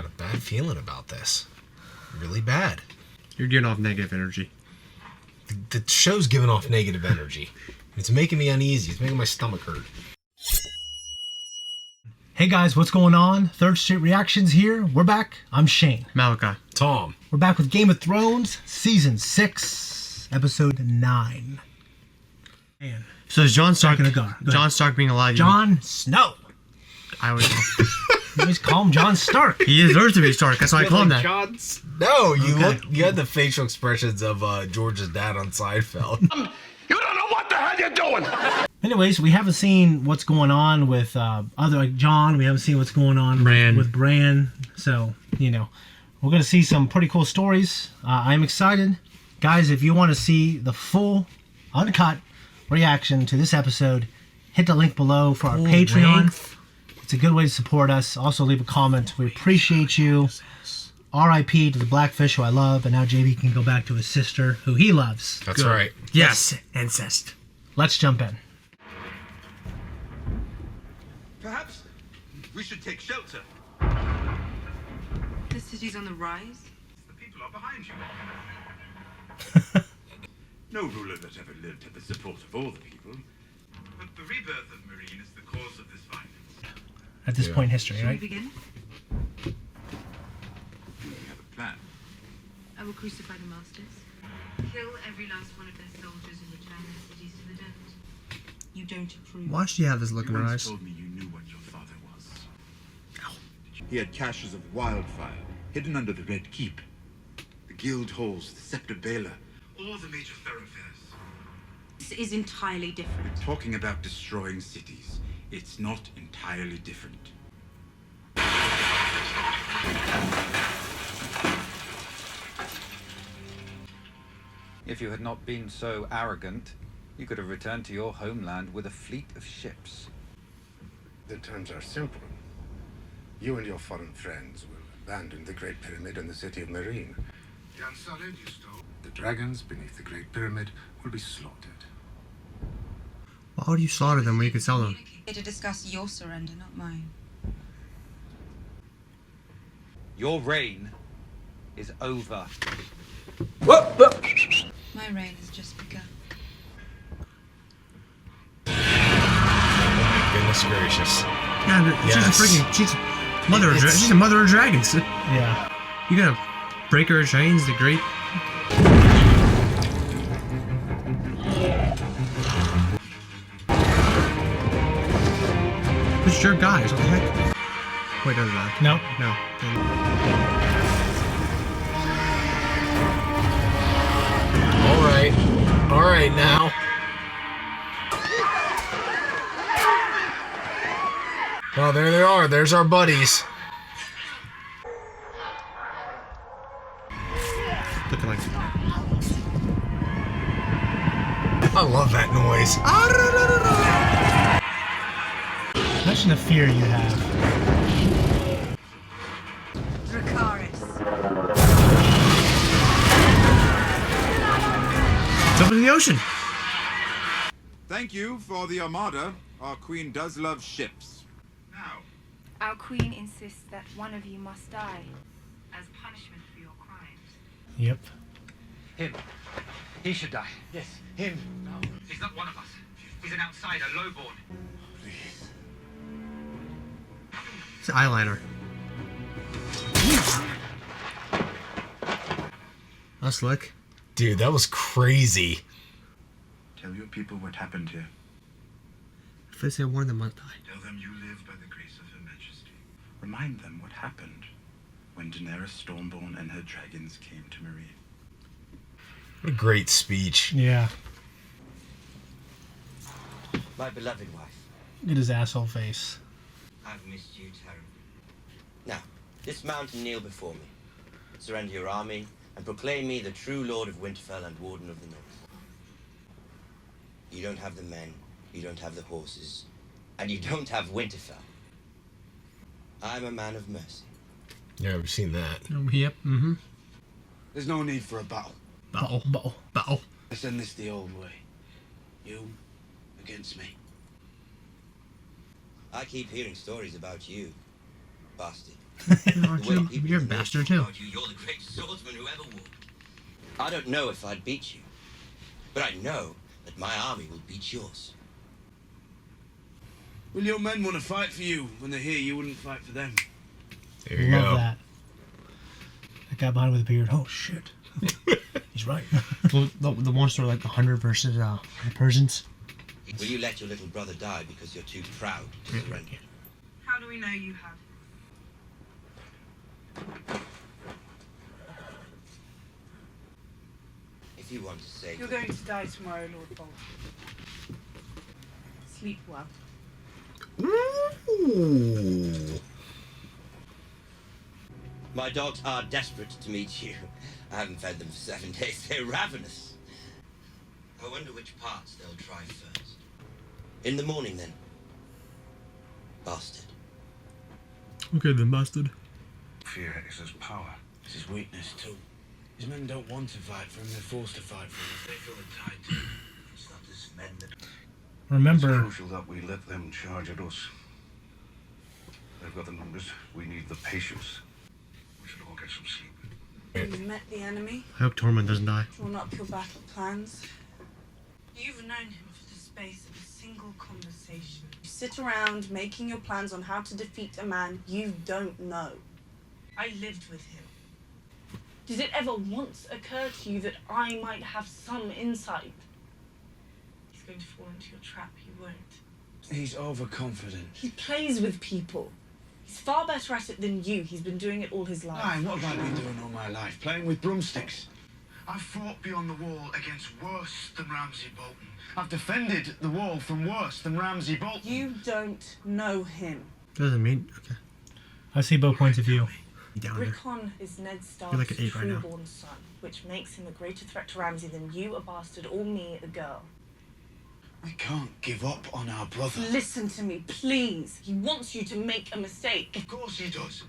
got a bad feeling about this. Really bad. You're getting off negative energy. The show's giving off negative energy. It's making me uneasy. It's making my stomach hurt. Hey guys, what's going on? Third Street Reactions here. We're back. I'm Shane. Malachi. Tom. We're back with Game of Thrones, Season 6, Episode 9. Man. So is Jon Stark gonna go. Jon Stark being alive? Jon Snow. I always know. You always call him Jon Stark. He deserves to be Stark. That's why I call him that. No, you Okay. you had the facial expressions of George's dad on Seinfeld. You don't know what the hell you're doing! Anyways, we haven't seen what's going on with Jon. We haven't seen what's going on with Bran. So, you know, we're going to see some pretty cool stories. I'm excited. Guys, if you want to see the full, uncut reaction to this episode, hit the link below for our Patreon. It's a good way to support us. Also, leave a comment. We appreciate you. R.I.P. to the Blackfish, who I love, and now JB can go back to his sister, who he loves. That's right. Yes, incest. Let's jump in. Perhaps we should take shelter. The city's on the rise. The people are behind you. No ruler that ever lived had the support of all the people. But the rebirth of Marine is the cause of this violence. At this point in history, Shall we right? begin? We have a plan. I will crucify the masters. Kill every last one of their soldiers and return their cities to the dirt. You don't approve. Why should you have this look in You her once eyes? told me you knew what your father was. He had caches of wildfire hidden under the Red Keep, the Guild Halls, the Scepter Baler, all the major thoroughfares. This is entirely different. We're talking about destroying cities. It's not entirely different. If you had not been so arrogant, you could have returned to your homeland with a fleet of ships. The terms are simple. You and your foreign friends will abandon the Great Pyramid and the city of Marine. The unsullied you stole. The dragons beneath the Great Pyramid will be slaughtered. Why would you slaughter them when you could sell them? Here to discuss your surrender, not mine. Your reign is over. My reign has just begun. Goodness gracious. Yeah, Yes. she's a mother of dragons. Yeah. You gonna break her chains, the great. It's your guys. What the heck? Wait, doesn't matter. No. No. All right now. Well, there they are. There's our buddies. Looking like. I love that noise. Imagine the fear you have. Dracarys. Jump into the ocean. Thank you for the Armada. Our queen does love ships. Now, Our queen insists that one of you must die as punishment for your crimes. Yep. Him. He should die. Yes, him. No, he's not one of us. He's an outsider, lowborn. It's eyeliner. That's slick. Dude, that was crazy. tell your people what happened here. If they say one of them might die. Tell them you live by the grace of Her Majesty. Remind them what happened when Daenerys Stormborn and her dragons came to Marine. What a great speech. Yeah. My beloved wife, Look at his asshole face. I've missed you terribly. Now, dismount and kneel before me. Surrender your army and proclaim me the true Lord of Winterfell and Warden of the North. You don't have the men, you don't have the horses, and you don't have Winterfell. I'm a man of mercy. Yeah, we've seen that. Yep. Mm-hmm. There's no need for a battle. Battle. Let's end this the old way. You against me. I keep hearing stories about you, bastard. You're a bastard too. You're the greatest swordsman who ever walked. I don't know if I'd beat you, but I know that my army will beat yours. Will your men want to fight for you when they hear you wouldn't fight for them? There you Love go. that. That guy behind with the beard. Oh shit. He's right. The monster like 100 versus the Persians. Will you let your little brother die because you're too proud to surrender? How do we know you have? If you want to say... You're going to die tomorrow, Lord Bolt. Sleep well. Ooh. My dogs are desperate to meet you. I haven't fed them for 7 days. They're ravenous. I wonder which parts they'll try first. In the morning, then. Bastard. Okay, then, bastard. Fear is his power. It's his weakness, too. His men don't want to fight for him, they're forced to fight for him. They feel the tide, too. It's not just men that... Remember, It's crucial that we let them charge at us. They've got the numbers. We need the patience. We should all get some sleep. You've met the enemy, I hope Tormund doesn't die. drawn up your battle plans. You've known him for the space of a single conversation. You sit around making your plans on how to defeat a man you don't know. I lived with him. Did it ever once occur to you that I might have some insight? He's going to fall into your trap, he won't. He's overconfident. He plays with people. He's far better at it than you. He's been doing it all his life. Aye, what have I been doing all my life? Playing with broomsticks. I've fought beyond the wall against worse than Ramsay Bolton. I've defended the wall from worse than Ramsay Bolton. You don't know him. Doesn't mean. Okay. I see both points of view. Down there. Rickon is Ned You're Stark's like an 8 right now. true-born son, which makes him a greater threat to Ramsay than you, a bastard, or me, a girl. I can't give up on our brother. Listen to me, please. He wants you to make a mistake. Of course he does.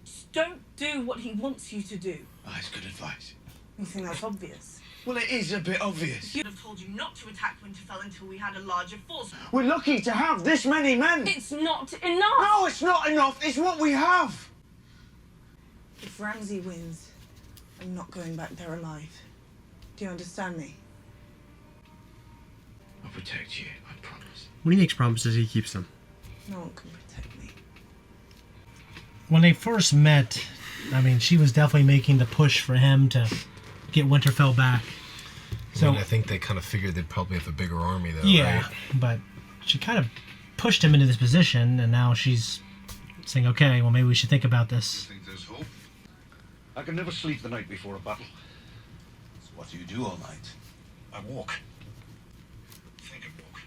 Just don't do what he wants you to do. That's good advice. You think that's obvious? Well, it is a bit obvious. You'd have told you not to attack Winterfell until we had a larger force. We're lucky to have this many men. It's not enough! No, it's not enough. It's what we have. If Ramsay wins, I'm not going back there alive. Do you understand me? I'll protect you, I promise. When he makes promises, he keeps them. No one can protect me. when they first met, I mean, she was definitely making the push for him to get Winterfell back. So I think they kind of figured they'd probably have a bigger army, though. Yeah, right? but she kind of pushed him into this position, and now she's saying, "Okay, well, maybe we should think about this." I think there's hope. I can never sleep the night before a battle. So what do you do all night? I walk. Think and walk.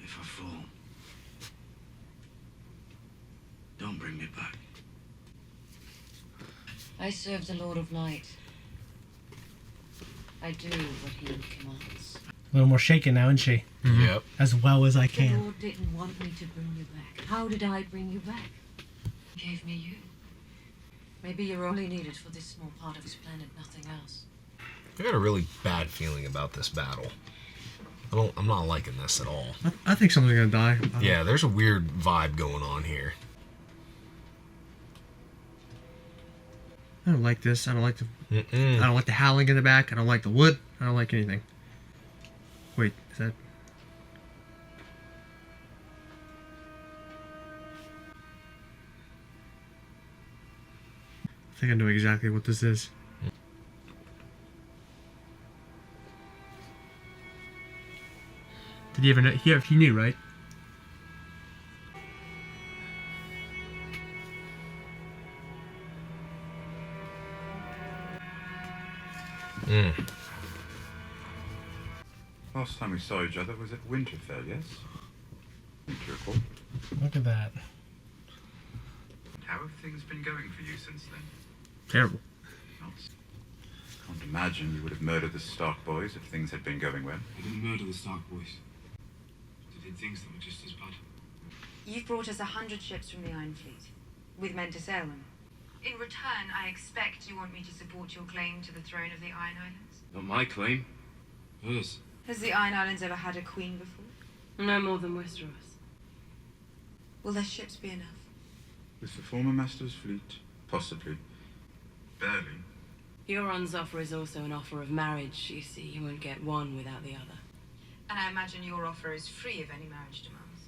If I fall, don't bring me back. I serve the Lord of Light. I do what he commands. A little more shaken now, isn't she? Mm-hmm. Yep. As well as I The can. Lord didn't want me to bring you back. How did I bring you back? He gave me you. Maybe you're only needed for this small part of his planet, nothing else. I got a really bad feeling about this battle. I'm not liking this at all. I think someone's gonna die. Yeah, there's a weird vibe going on here. I don't like this. I don't like the. Mm-mm. I don't like the howling in the back. I don't like the wood. I don't like anything. Wait, is that? I think I know exactly what this is. Did he ever know? He knew, right? Mm. Last time we saw each other was at Winterfell, yes? Recall. Look at that. How have things been going for you since then? Terrible. Not. Can't imagine you would have murdered the Stark boys if things had been going well. I didn't murder the Stark boys. I did things that were just as bad. You've brought us 100 ships from the Iron Fleet, with men to sail them. In return, I expect you want me to support your claim to the throne of the Iron Islands. Not my claim. Hers. Has the Iron Islands ever had a queen before? No more than Westeros. Will their ships be enough? With the former master's fleet, possibly. Barely. Euron's offer is also an offer of marriage, you see. You won't get one without the other. And I imagine your offer is free of any marriage demands.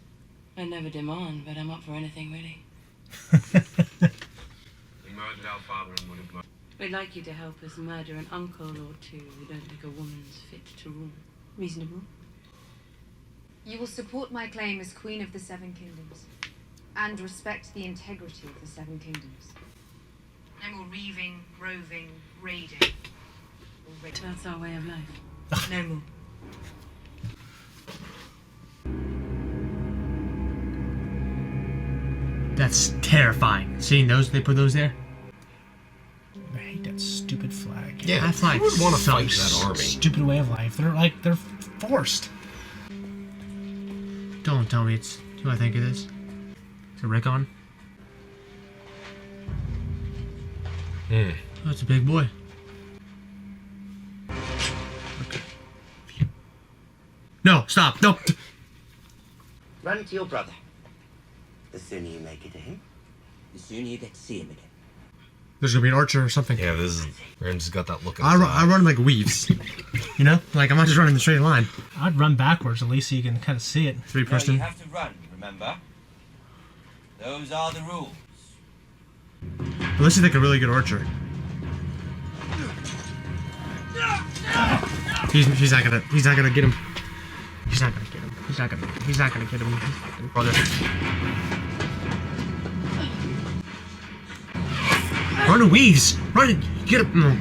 I never demand, but I'm up for anything, really. We murdered our father and would have murdered. We'd like you to help us murder an uncle or two who don't think a woman's fit to rule. Reasonable. You will support my claim as Queen of the Seven Kingdoms, and respect the integrity of the Seven Kingdoms. No more reaving, roving, raiding. That's our way of life. No more. That's terrifying. Seeing those, they put those there. I hate that stupid flag. Yeah, That flag who would want to fight sucks. that army? Stupid way of life. They're forced. Don't tell me it's who I think it is. Is it Rickon? Hmm. Oh, it's a big boy. Okay. No, stop. No. Run to your brother. The sooner you make it to him, the sooner you get to see him again. There's gonna be an archer or something. Yeah, this is. Ramsey's got that look. I run like weaves. You know? Like, I'm not just running in the straight line. I'd run backwards at least so you can kind of see it. Three No, person. you have to run, remember? Those are the rules. Unless you think a really good archer. He's not gonna get him. He's not gonna get him. He's not gonna get him. Brother. Run to weaves! Run it! Get him! No.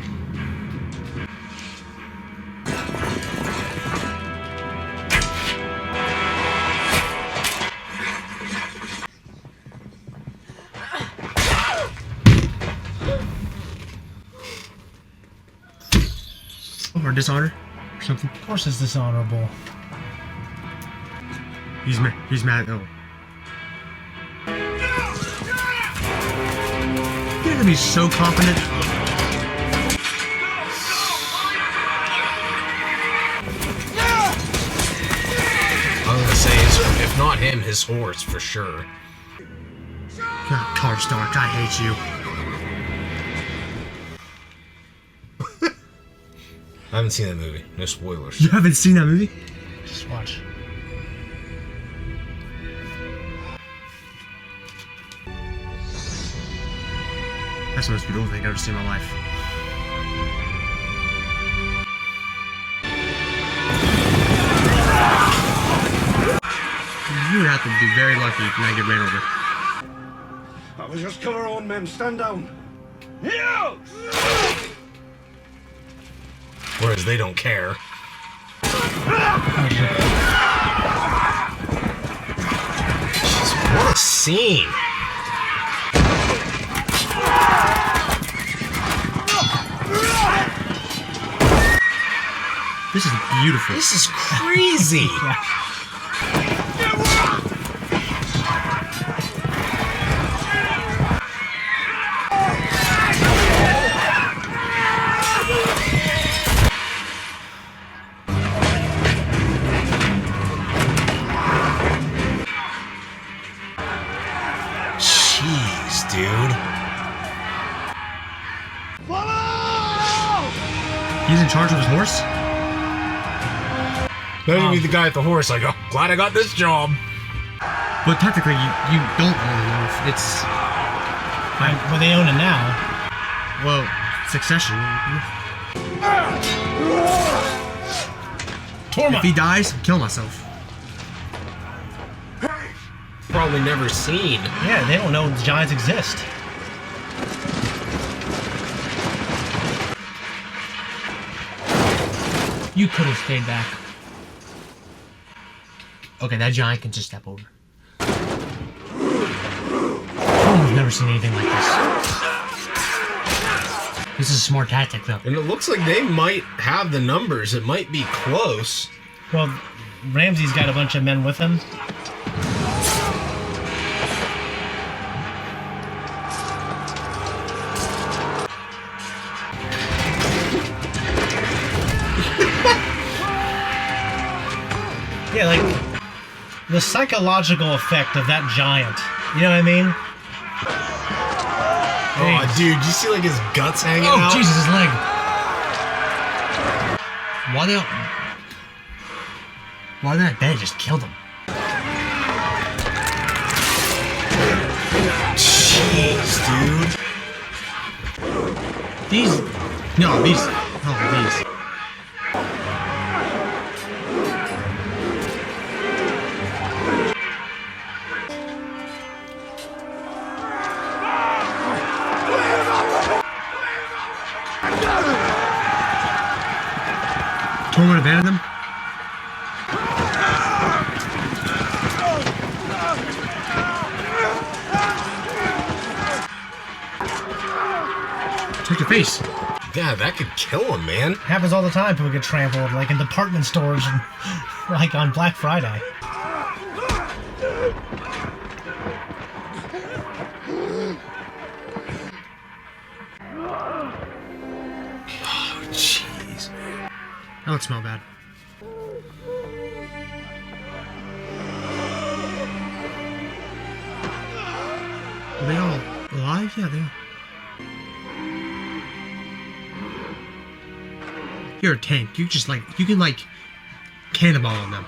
Or dishonor? Or something? Of course it's dishonorable. He's mad. Oh. You're gonna be so confident. I was gonna say, if not him, his horse for sure. God, Karstark, I hate you. I haven't seen that movie. No spoilers. You haven't seen that movie? Just watch. That's the most beautiful thing I've ever seen in my life. You would have to be very lucky to not get ran over. That was just cover on, men. Stand down. Whereas they don't care. Jeez, what a scene! This is beautiful. This is crazy! Jeez, dude. He's in charge of his horse? Not even the guy at the horse, like, oh, glad I got this job. But technically, you don't own the horse. It's... Well, they own it now. Well, succession. If he dies, kill myself. Probably never seen. Yeah, they don't know the giants exist. You could have stayed back. Okay, that giant can just step over. I've never seen anything like this. This is a smart tactic, though. And it looks like they might have the numbers. It might be close. Well, Ramsay's got a bunch of men with him. Yeah, like the psychological effect of that giant. You know what I mean? Oh, dude, you see like his guts hanging out? Oh, Jesus, his leg. Why that bed just killed him? Jeez, dude. These. Torment abandoned them? Check your face. Yeah, that could kill him, man. Happens all the time. People get trampled, like in department stores and like on Black Friday. Oh, jeez. That would smell bad. Are they all alive? Yeah, they are. You're a tank. You just you can cannonball on them.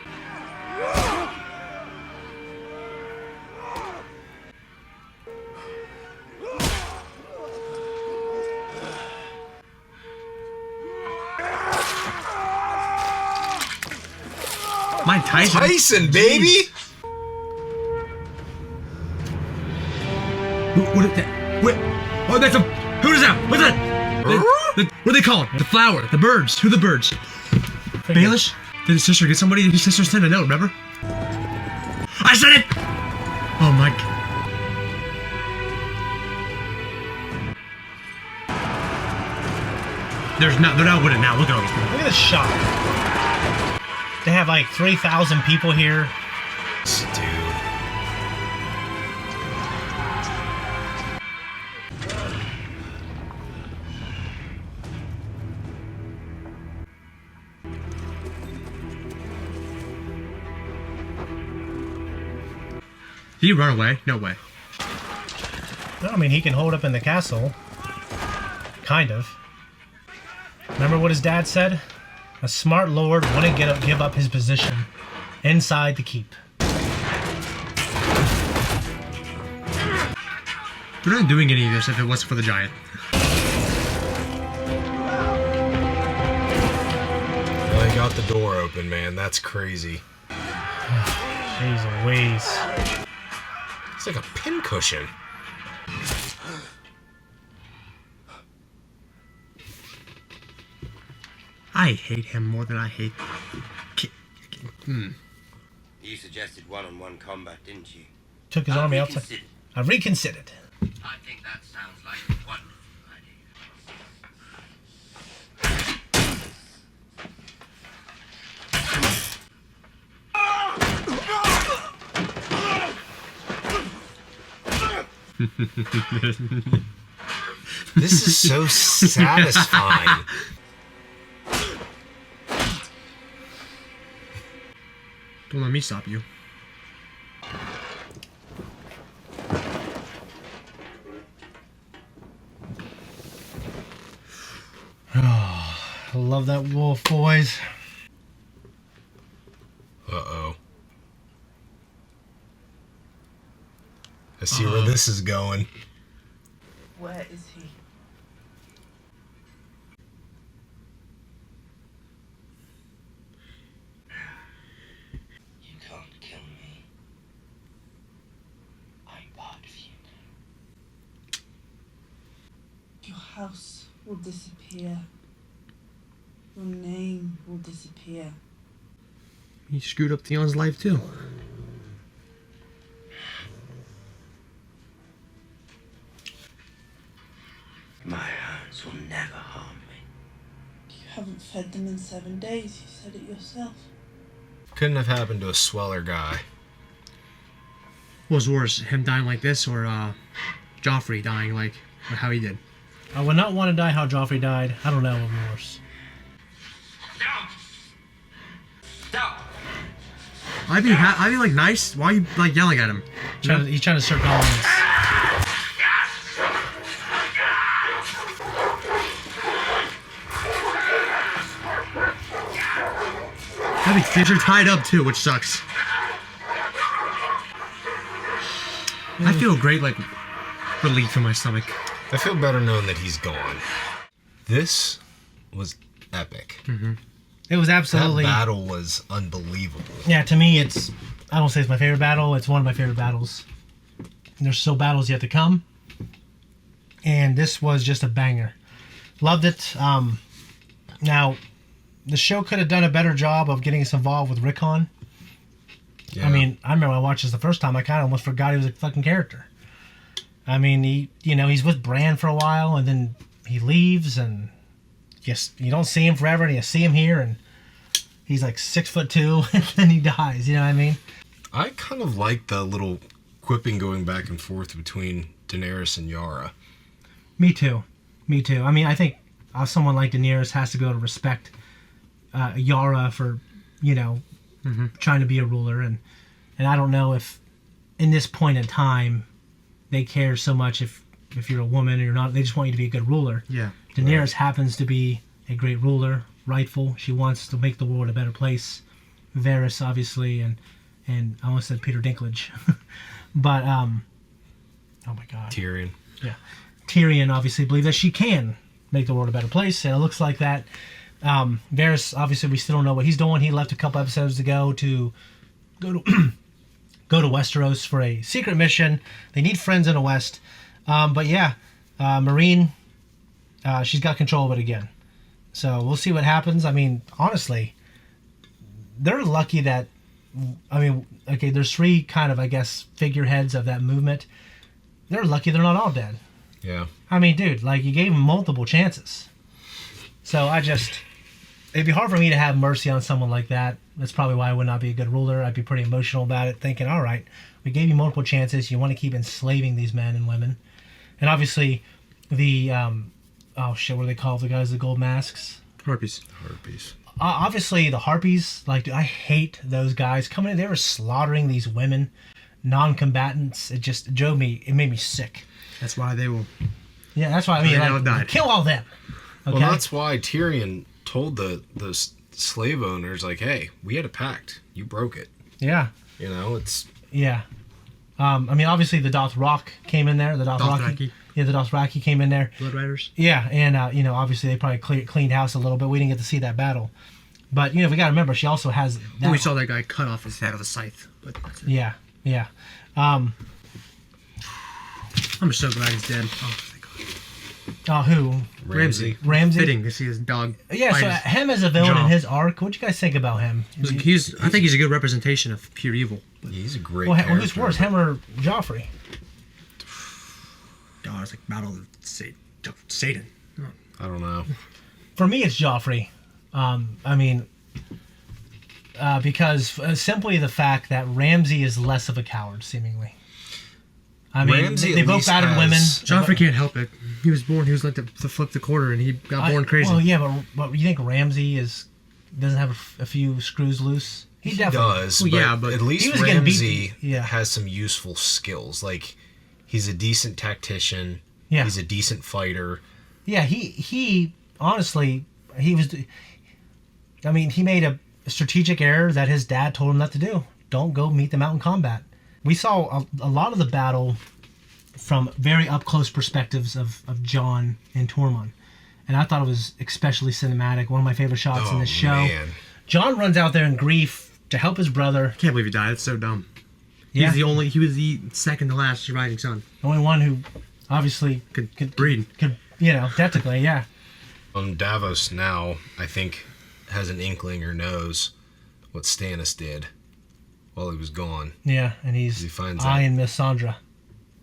Mike Tyson. Tyson, baby! What is that? Oh, that's a. Who is that? What's that? What are they called? The flower. The birds. Who are the birds? Baelish? Did his sister get somebody? His sister sent a note, remember? I said it! Oh, Mike. They're not winning now. Look at them. Look at this shot. They have like 3,000 people here. Dude. Did he run away? No way. No, I mean, he can hold up in the castle. Kind of. Remember what his dad said? A smart lord wouldn't give up his position inside the keep. We're not doing any of this if it wasn't for the giant. Well, they got the door open, man. That's crazy. Jeez Louise. It's like a pincushion. I hate him more than I hate... You suggested one-on-one combat, didn't you? Took his army outside. I reconsidered. I think that sounds like a wonderful idea. This is so satisfying. Don't let me stop you. Oh, I love that wolf, boys. Uh-oh. I see where this is going. Where is he? You can't kill me. I'm part of you now. Your house will disappear. Your name will disappear. He screwed up Theon's life too. My hands will never harm me. You haven't fed them in 7 days. You said it yourself. Couldn't have happened to a sweller guy. What was worse, him dying like this or Joffrey dying like how he did? I would not want to die how Joffrey died. I don't know what was worse. Stop! Stop! I'd be like nice. Why are you like yelling at him? He's trying to start calling us. I think they're tied up too, which sucks. I feel great, like, relief in my stomach. I feel better knowing that he's gone. This was epic. Mm-hmm. It was absolutely... That battle was unbelievable. Yeah, to me, it's... I don't say it's my favorite battle. It's one of my favorite battles. There's still battles yet to come. And this was just a banger. Loved it. Now, the show could have done a better job of getting us involved with Rickon. Yeah. I mean, I remember when I watched this the first time, I kind of almost forgot he was a fucking character. I mean, he's with Bran for a while, and then he leaves, and you don't see him forever, and you see him here, and he's like 6'2", and then he dies. You know what I mean? I kind of like the little quipping going back and forth between Daenerys and Yara. Me too. I mean, I think someone like Daenerys has to go to respect Yara for, trying to be a ruler, and I don't know if in this point in time they care so much if you're a woman or you're not. They just want you to be a good ruler. Yeah. Daenerys happens to be a great ruler, rightful. She wants to make the world a better place. Varys, obviously, and I almost said Peter Dinklage, but oh my God, Tyrion. Yeah, Tyrion obviously believes that she can make the world a better place, and it looks like that. Varys, obviously, we still don't know what he's doing. He left a couple episodes ago to go to Westeros for a secret mission. They need friends in the West, but yeah, Marine, she's got control of it again. So we'll see what happens. I mean, honestly, they're lucky that. I mean, okay, there's three kind of, I guess, figureheads of that movement. They're lucky they're not all dead. Yeah. I mean, dude, like, you gave them multiple chances. So it'd be hard for me to have mercy on someone like that. That's probably why I would not be a good ruler. I'd be pretty emotional about it, thinking, all right, we gave you multiple chances. You want to keep enslaving these men and women. And obviously, the, what do they call the guys with the gold masks? Harpies. Obviously, the Harpies, like, dude, I hate those guys coming in. They were slaughtering these women, non-combatants. It made me sick. That's why they will. Yeah, that's why I mean, like, kill all them. Okay? Well, that's why Tyrion told the slave owners, like, hey, we had a pact. You broke it. Yeah. It's... Yeah. I mean, obviously, the Dothraki came in there. The Dothraki. Yeah, the Dothraki came in there. Blood Riders. Yeah, and, obviously, they probably cleaned house a little bit. We didn't get to see that battle. But, we got to remember, she also has... we saw that guy cut off his head with a scythe. But that's it. Yeah. I'm so glad he's dead. Oh, thank God. Who? Ramsay. Fitting to see his dog. Yeah, so him as a villain in his arc, what'd you guys think about him? I think he's a good representation of pure evil. He's a great character. Who's worse, him or Joffrey? God, it's like Battle of Satan. I don't know. For me, it's Joffrey. Because simply the fact that Ramsay is less of a coward, seemingly. I mean, Ramsay they both battered women. Joffrey can't help it. He was like to flip the quarter, and he got born crazy. Well, yeah, but you think Ramsay doesn't have a few screws loose? He definitely does. Well, but at least Ramsay has some useful skills. Like, he's a decent tactician. Yeah. He's a decent fighter. Yeah, he honestly, he made a strategic error that his dad told him not to do. Don't go meet them out in combat. We saw a lot of the battle from very up-close perspectives of Jon and Tormund. And I thought it was especially cinematic. One of my favorite shots in this show. Man. Jon runs out there in grief to help his brother. I can't believe he died. It's so dumb. Yeah. He was the second to last surviving son. The only one who obviously could breed. Technically, yeah. Davos now, I think, has an inkling or knows what Stannis did while he was gone. Yeah, and he finds eyeing Miss Sandra.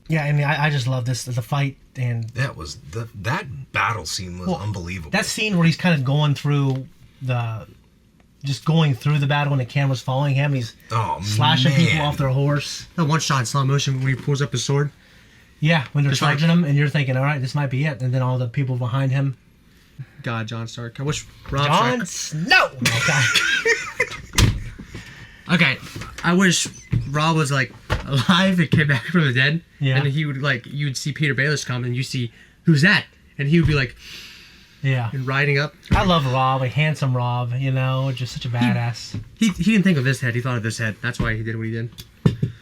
Yeah, I mean, I just love the fight, and that battle scene was unbelievable. That scene where he's kind of going through the battle and the camera's following him. He's slashing people off their horse. That one shot in slow motion when he pulls up his sword. Yeah, when they're charging him, and you're thinking, all right, this might be it, and then all the people behind him. God, Jon Stark. I wish Rob Jon Snow. Okay, I wish Rob was like alive and came back from the dead. Yeah. And he would you would see Peter Baelish come and you see, who's that? And he would be like, Yeah. And riding up. I love Rob, a handsome Rob, you know, just such a badass. He didn't think of this head, he thought of this head. That's why he did what he did.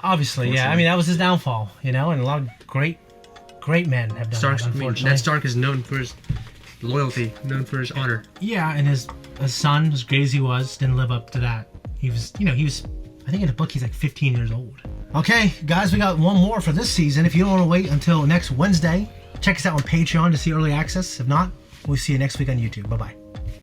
Obviously, yeah. I mean, that was his downfall, you know, and a lot of great men have done that, unfortunately. Ned Stark is known for his loyalty, known for his honor. Yeah, and his son, as great as he was, didn't live up to that. He was, I think in the book he's like 15 years old. Okay, guys, we got one more for this season. If you don't want to wait until next Wednesday, check us out on Patreon to see early access. If not, we'll see you next week on YouTube. Bye-bye.